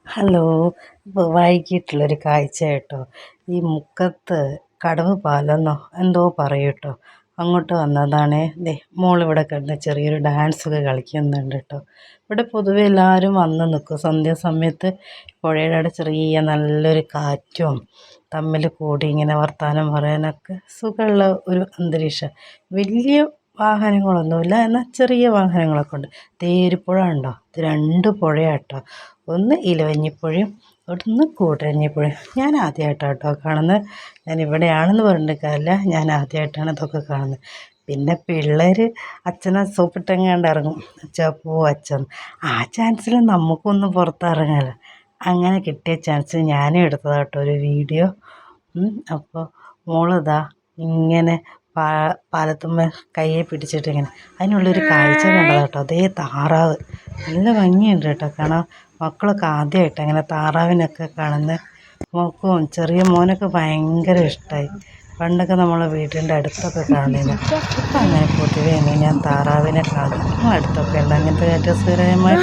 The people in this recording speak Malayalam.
ഹലോ. ഇപ്പോൾ വൈകിട്ടുള്ളൊരു കാഴ്ച കേട്ടോ. ഈ മുക്കത്ത് കടവ് പാലമെന്നോ എന്തോ പറയും കേട്ടോ. അങ്ങോട്ട് വന്നതാണ്. ദേ മോളിവിടെ കിടന്ന് ചെറിയൊരു ഡാൻസൊക്കെ കളിക്കുന്നുണ്ട് കേട്ടോ. ഇവിടെ പൊതുവെ എല്ലാവരും വന്ന് നിൽക്കും സന്ധ്യാസമയത്ത്. പുഴയുടെ അവിടെ ചെറിയ നല്ലൊരു കാറ്റും തമ്മിൽ കൂടി ഇങ്ങനെ വർത്തമാനം പറയാനൊക്കെ സുഖമുള്ള ഒരു അന്തരീക്ഷം. വലിയ വാഹനങ്ങളൊന്നുമില്ല, എന്നാൽ ചെറിയ വാഹനങ്ങളൊക്കെ ഉണ്ട്. തേരിപ്പുഴ ഉണ്ടോ, ഇത് രണ്ട് പുഴയാട്ടോ. ഒന്ന് ഇലവഞ്ഞിപ്പുഴയും ഒന്ന് കൂടരഞ്ഞിപ്പുഴയും. ഞാൻ ആദ്യമായിട്ടാണ് കേട്ടോ കാണുന്നത്. ഞാൻ ഇവിടെയാണെന്ന് പറഞ്ഞിട്ട് കാര്യമില്ല, ഞാൻ ആദ്യമായിട്ടാണ് ഇതൊക്കെ കാണുന്നത്. പിന്നെ പിള്ളേർ അച്ഛനെ സോപ്പിട്ടെങ്ങാണ്ട് ഇറങ്ങും, അച്ഛാ പോ അച്ഛൻ. ആ ചാൻസിൽ നമുക്കൊന്ന് പുറത്തിറങ്ങാമല്ലോ. അങ്ങനെ കിട്ടിയ ചാൻസ് ഞാനും എടുത്തതാട്ടോ ഒരു വീഡിയോ. അപ്പോൾ മോളിതാ ഇങ്ങനെ പാലത്തുമ്മ കയ്യെ പിടിച്ചിട്ട് ഇങ്ങനെ അതിനുള്ളൊരു കാഴ്ച കണ്ടതാട്ടോ. അതേ താറാവ് നല്ല ഭംഗിയുണ്ട് കേട്ടോ കാണാൻ. മക്കളൊക്കെ ആദ്യമായിട്ട് അങ്ങനെ താറാവിനൊക്കെ കാണുന്നത്. മോക്കും ചെറിയ മോനൊക്കെ ഭയങ്കര ഇഷ്ടമായി. പണ്ടൊക്കെ നമ്മളെ വീടിൻ്റെ അടുത്തൊക്കെ കാണുന്നില്ല. ഇപ്പം അങ്ങനെ പൊതുവെ ഞാൻ താറാവിനെ കാണും. അടുത്തൊക്കെ ഉണ്ട് അങ്ങനത്തെ രസകരമായ